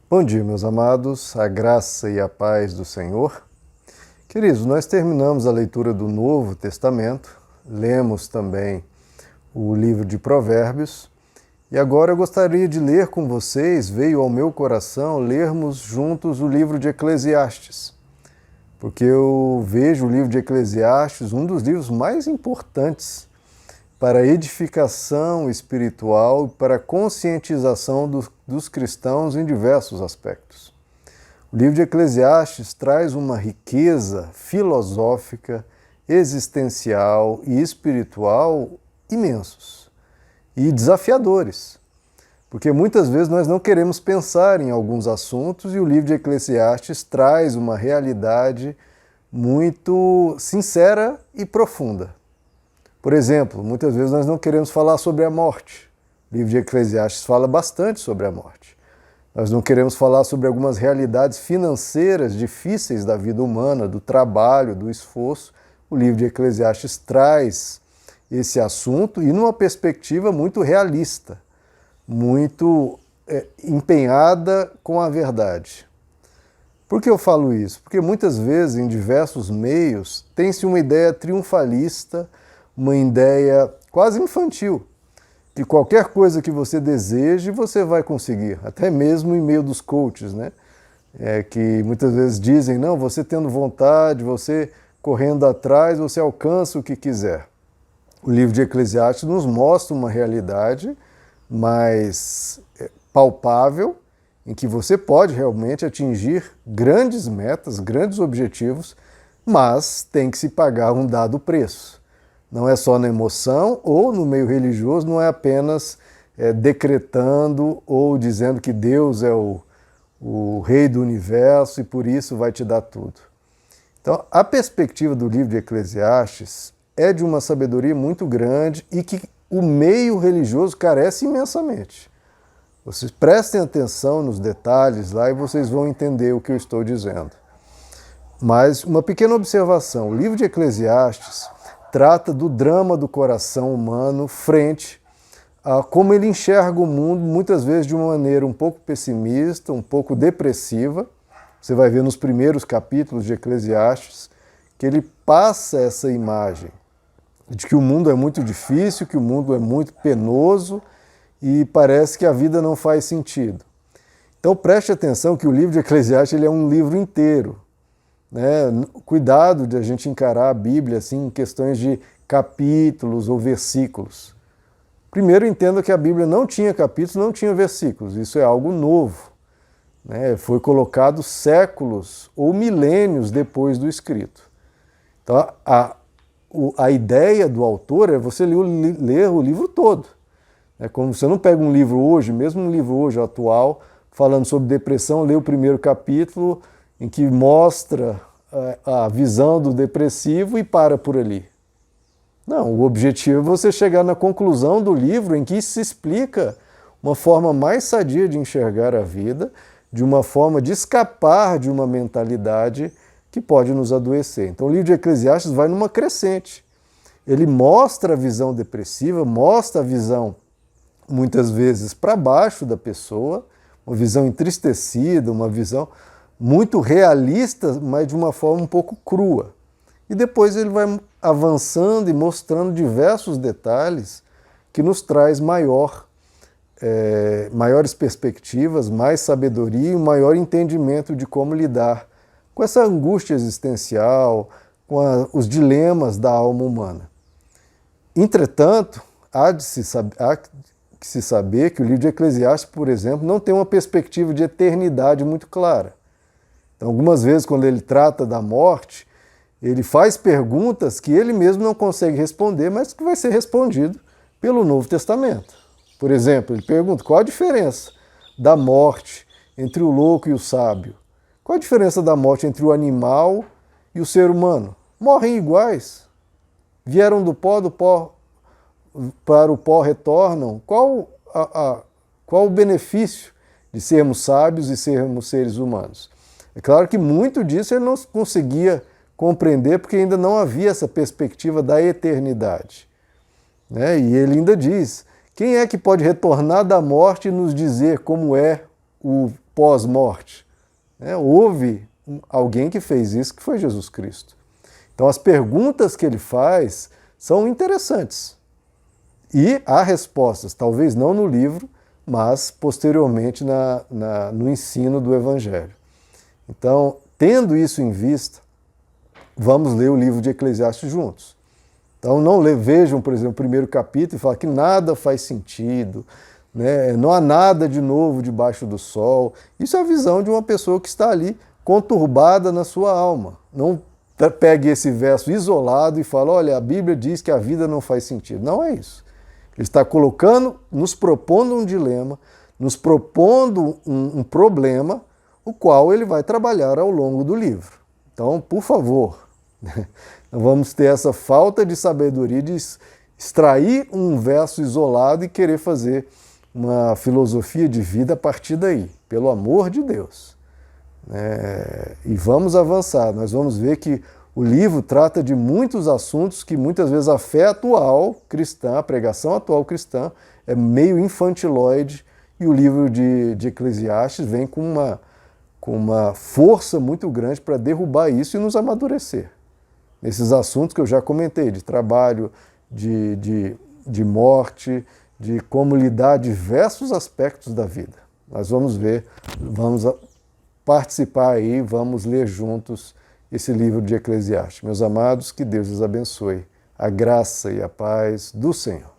Bom dia, meus amados, a graça e a paz do Senhor. Queridos, nós terminamos a leitura do Novo Testamento, lemos também o livro de Provérbios, e agora eu gostaria de ler com vocês, veio ao meu coração, lermos juntos o livro de Eclesiastes, porque eu vejo o livro de Eclesiastes um dos livros mais importantes para a edificação espiritual e para a conscientização dos cristãos em diversos aspectos. O livro de Eclesiastes traz uma riqueza filosófica, existencial e espiritual imensos e desafiadores, porque muitas vezes nós não queremos pensar em alguns assuntos e o livro de Eclesiastes traz uma realidade muito sincera e profunda. Por exemplo, muitas vezes nós não queremos falar sobre a morte. O livro de Eclesiastes fala bastante sobre a morte. Nós não queremos falar sobre algumas realidades financeiras difíceis da vida humana, do trabalho, do esforço. O livro de Eclesiastes traz esse assunto e numa perspectiva muito realista, muito empenhada com a verdade. Por que eu falo isso? Porque muitas vezes, em diversos meios, tem-se uma ideia triunfalista, uma ideia quase infantil, que qualquer coisa que você deseje, você vai conseguir, até mesmo em meio dos coaches, né? Que muitas vezes dizem, não, você tendo vontade, você correndo atrás, você alcança o que quiser. O livro de Eclesiastes nos mostra uma realidade mais palpável, em que você pode realmente atingir grandes metas, grandes objetivos, mas tem que se pagar um dado preço. Não é só na emoção ou no meio religioso, não é apenas decretando ou dizendo que Deus é o rei do universo e por isso vai te dar tudo. Então, a perspectiva do livro de Eclesiastes é de uma sabedoria muito grande e que o meio religioso carece imensamente. Vocês prestem atenção nos detalhes lá e vocês vão entender o que eu estou dizendo. Mas uma pequena observação, o livro de Eclesiastes trata do drama do coração humano frente a como ele enxerga o mundo, muitas vezes de uma maneira um pouco pessimista, um pouco depressiva. Você vai ver nos primeiros capítulos de Eclesiastes que ele passa essa imagem de que o mundo é muito difícil, que o mundo é muito penoso e parece que a vida não faz sentido. Então preste atenção que o livro de Eclesiastes ele é um livro inteiro. Cuidado de a gente encarar a Bíblia assim, em questões de capítulos ou versículos. Primeiro, entenda que a Bíblia não tinha capítulos, não tinha versículos. Isso é algo novo. Foi colocado séculos ou milênios depois do escrito. Então, a ideia do autor é você ler o livro todo. Como você não pega um livro hoje, mesmo um livro hoje atual, falando sobre depressão, lê o primeiro capítulo, em que mostra a visão do depressivo e para por ali. Não, o objetivo é você chegar na conclusão do livro em que se explica uma forma mais sadia de enxergar a vida, de uma forma de escapar de uma mentalidade que pode nos adoecer. Então o livro de Eclesiastes vai numa crescente. Ele mostra a visão depressiva, mostra a visão, muitas vezes, para baixo da pessoa, uma visão entristecida, uma visão muito realista, mas de uma forma um pouco crua. E depois ele vai avançando e mostrando diversos detalhes que nos traz maiores perspectivas, mais sabedoria e um maior entendimento de como lidar com essa angústia existencial, com os dilemas da alma humana. Entretanto, há que se saber que o livro de Eclesiastes, por exemplo, não tem uma perspectiva de eternidade muito clara. Então, algumas vezes, quando ele trata da morte, ele faz perguntas que ele mesmo não consegue responder, mas que vai ser respondido pelo Novo Testamento. Por exemplo, ele pergunta qual a diferença da morte entre o louco e o sábio? Qual a diferença da morte entre o animal e o ser humano? Morrem iguais. Vieram do pó para o pó retornam. Qual o benefício de sermos sábios e sermos seres humanos? É claro que muito disso ele não conseguia compreender porque ainda não havia essa perspectiva da eternidade. E ele ainda diz, quem é que pode retornar da morte e nos dizer como é o pós-morte? Houve alguém que fez isso, que foi Jesus Cristo. Então as perguntas que ele faz são interessantes. E há respostas, talvez não no livro, mas posteriormente no ensino do Evangelho. Então, tendo isso em vista, vamos ler o livro de Eclesiastes juntos. Então não vejam, por exemplo, o primeiro capítulo e falem que nada faz sentido, né? Não há nada de novo debaixo do sol. Isso é a visão de uma pessoa que está ali conturbada na sua alma. Não pegue esse verso isolado e fale, olha, a Bíblia diz que a vida não faz sentido. Não é isso. Ele está nos propondo um dilema, nos propondo um problema, o qual ele vai trabalhar ao longo do livro. Então, por favor, não vamos ter essa falta de sabedoria de extrair um verso isolado e querer fazer uma filosofia de vida a partir daí, pelo amor de Deus. E vamos avançar, nós vamos ver que o livro trata de muitos assuntos que muitas vezes a fé atual cristã, a pregação atual cristã, é meio infantiloide, e o livro de Eclesiastes vem com uma força muito grande para derrubar isso e nos amadurecer. Nesses assuntos que eu já comentei, de trabalho, de morte, de como lidar diversos aspectos da vida. Nós vamos ver, vamos participar aí, vamos ler juntos esse livro de Eclesiastes. Meus amados, que Deus os abençoe. A graça e a paz do Senhor.